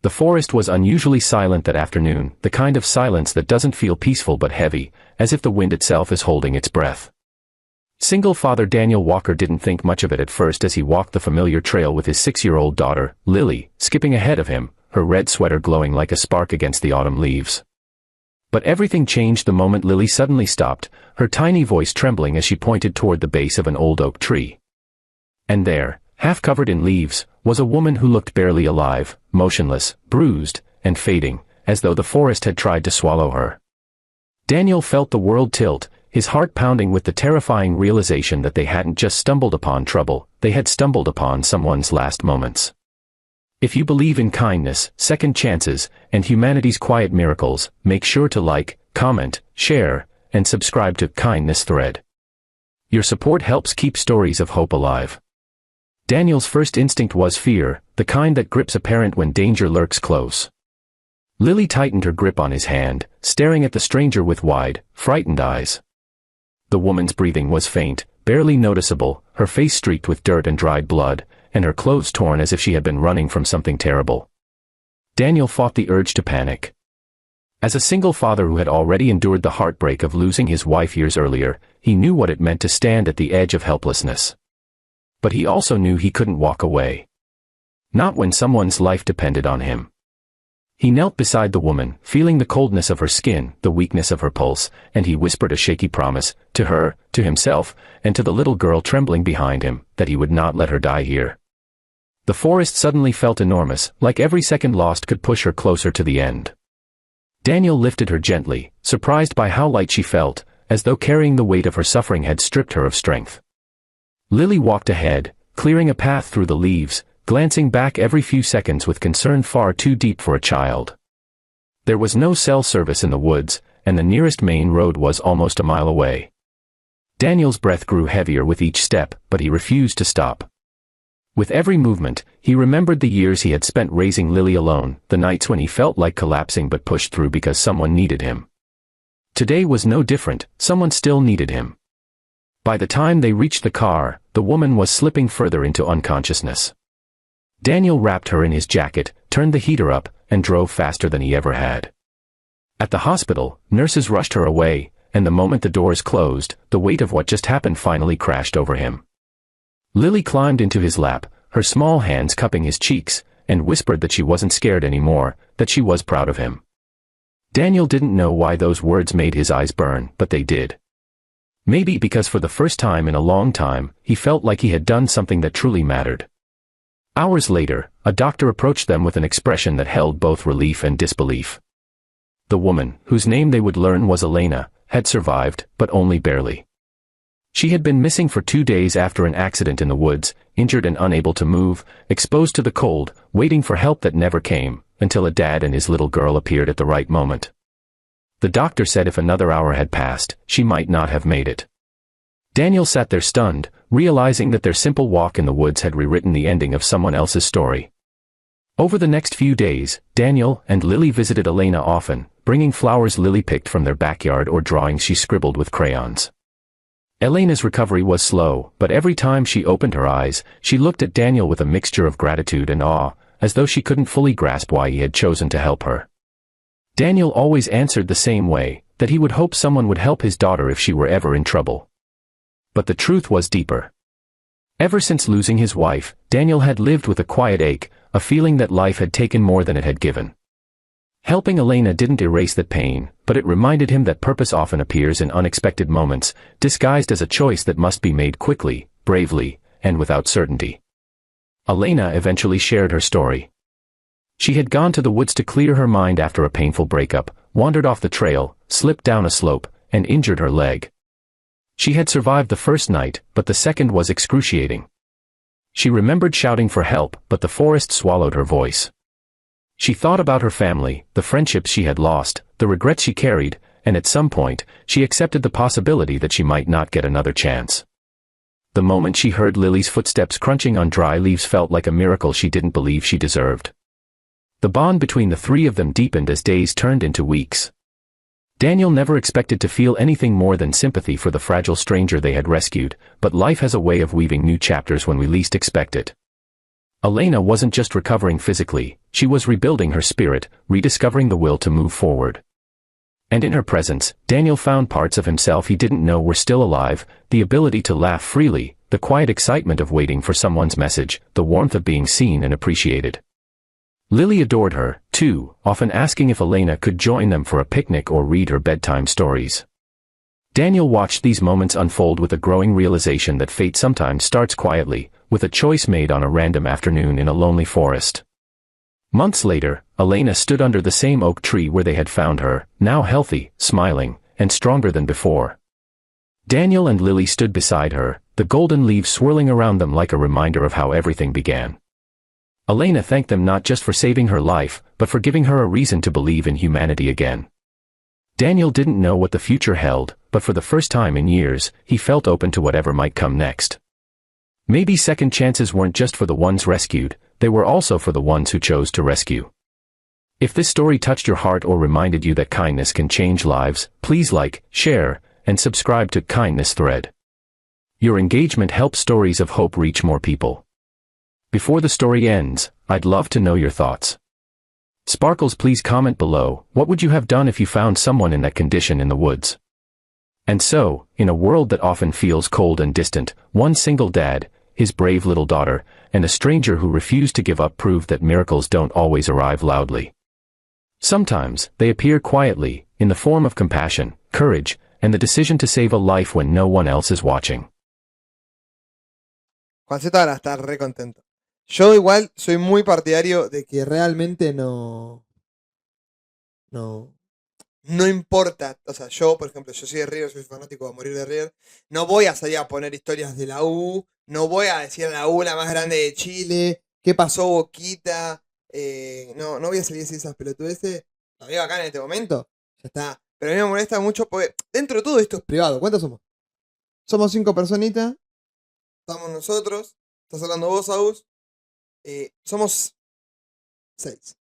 The forest was unusually silent that afternoon, the kind of silence that doesn't feel peaceful but heavy, as if the wind itself is holding its breath. Single father Daniel Walker didn't think much of it at first as he walked the familiar trail with his 6-year-old daughter, Lily, skipping ahead of him, her red sweater glowing like a spark against the autumn leaves. But everything changed the moment Lily suddenly stopped, her tiny voice trembling as she pointed toward the base of an old oak tree. And there, half covered in leaves, was a woman who looked barely alive, motionless, bruised, and fading, as though the forest had tried to swallow her. Daniel felt the world tilt, his heart pounding with the terrifying realization that they hadn't just stumbled upon trouble, they had stumbled upon someone's last moments. If you believe in kindness, second chances, and humanity's quiet miracles, make sure to like, comment, share, and subscribe to Kindness Thread. Your support helps keep stories of hope alive. Daniel's first instinct was fear, the kind that grips a parent when danger lurks close. Lily tightened her grip on his hand, staring at the stranger with wide, frightened eyes. The woman's breathing was faint, barely noticeable, her face streaked with dirt and dried blood, and her clothes torn as if she had been running from something terrible. Daniel fought the urge to panic. As a single father who had already endured the heartbreak of losing his wife years earlier, he knew what it meant to stand at the edge of helplessness. But he also knew he couldn't walk away. Not when someone's life depended on him. He knelt beside the woman, feeling the coldness of her skin, the weakness of her pulse, and he whispered a shaky promise, to her, to himself, and to the little girl trembling behind him, that he would not let her die here. The forest suddenly felt enormous, like every second lost could push her closer to the end. Daniel lifted her gently, surprised by how light she felt, as though carrying the weight of her suffering had stripped her of strength. Lily walked ahead, clearing a path through the leaves, glancing back every few seconds with concern far too deep for a child. There was no cell service in the woods, and the nearest main road was almost a mile away. Daniel's breath grew heavier with each step, but he refused to stop. With every movement, he remembered the years he had spent raising Lily alone, the nights when he felt like collapsing but pushed through because someone needed him. Today was no different, someone still needed him. By the time they reached the car, the woman was slipping further into unconsciousness. Daniel wrapped her in his jacket, turned the heater up, and drove faster than he ever had. At the hospital, nurses rushed her away, and the moment the doors closed, the weight of what just happened finally crashed over him. Lily climbed into his lap, her small hands cupping his cheeks, and whispered that she wasn't scared anymore, that she was proud of him. Daniel didn't know why those words made his eyes burn, but they did. Maybe because for the first time in a long time, he felt like he had done something that truly mattered. Hours later, a doctor approached them with an expression that held both relief and disbelief. The woman, whose name they would learn was Elena, had survived, but only barely. She had been missing for 2 days after an accident in the woods, injured and unable to move, exposed to the cold, waiting for help that never came, until a dad and his little girl appeared at the right moment. The doctor said if another hour had passed, she might not have made it. Daniel sat there stunned, realizing that their simple walk in the woods had rewritten the ending of someone else's story. Over the next few days, Daniel and Lily visited Elena often, bringing flowers Lily picked from their backyard or drawings she scribbled with crayons. Elena's recovery was slow, but every time she opened her eyes, she looked at Daniel with a mixture of gratitude and awe, as though she couldn't fully grasp why he had chosen to help her. Daniel always answered the same way, that he would hope someone would help his daughter if she were ever in trouble. But the truth was deeper. Ever since losing his wife, Daniel had lived with a quiet ache, a feeling that life had taken more than it had given. Helping Elena didn't erase that pain, but it reminded him that purpose often appears in unexpected moments, disguised as a choice that must be made quickly, bravely, and without certainty. Elena eventually shared her story. She had gone to the woods to clear her mind after a painful breakup, wandered off the trail, slipped down a slope, and injured her leg. She had survived the first night, but the second was excruciating. She remembered shouting for help, but the forest swallowed her voice. She thought about her family, the friendships she had lost, the regrets she carried, and at some point, she accepted the possibility that she might not get another chance. The moment she heard Lily's footsteps crunching on dry leaves felt like a miracle she didn't believe she deserved. The bond between the three of them deepened as days turned into weeks. Daniel never expected to feel anything more than sympathy for the fragile stranger they had rescued, but life has a way of weaving new chapters when we least expect it. Elena wasn't just recovering physically, she was rebuilding her spirit, rediscovering the will to move forward. And in her presence, Daniel found parts of himself he didn't know were still alive, the ability to laugh freely, the quiet excitement of waiting for someone's message, the warmth of being seen and appreciated. Lily adored her, too, often asking if Elena could join them for a picnic or read her bedtime stories. Daniel watched these moments unfold with a growing realization that fate sometimes starts quietly, with a choice made on a random afternoon in a lonely forest. Months later, Elena stood under the same oak tree where they had found her, now healthy, smiling, and stronger than before. Daniel and Lily stood beside her, the golden leaves swirling around them like a reminder of how everything began. Elena thanked them not just for saving her life, but for giving her a reason to believe in humanity again. Daniel didn't know what the future held, but for the first time in years, he felt open to whatever might come next. Maybe second chances weren't just for the ones rescued, they were also for the ones who chose to rescue. If this story touched your heart or reminded you that kindness can change lives, please like, share, and subscribe to Kindness Thread. Your engagement helps stories of hope reach more people. Before the story ends, I'd love to know your thoughts. Sparkles, please comment below, what would you have done if you found someone in that condition in the woods? And so, in a world that often feels cold and distant, one single dad, his brave little daughter, and a stranger who refused to give up proved that miracles don't always arrive loudly. Sometimes, they appear quietly, in the form of compassion, courage, and the decision to save a life when no one else is watching. Juancito ahora está re contento. Yo igual soy muy partidario de que realmente no importa. O sea, yo, por ejemplo, yo soy de River, soy fanático de morir de River. No voy a salir a poner historias de la U. No voy a decir la U la más grande de Chile. ¿Qué pasó, Boquita? No voy a salir a decir esas pelotudeces. Lo digo acá en este momento. Ya está. Pero a mí me molesta mucho porque dentro de todo esto es privado. ¿Cuántos somos? Somos 5 personitas. Estamos nosotros. Estás hablando vos, Agus. Somos 6.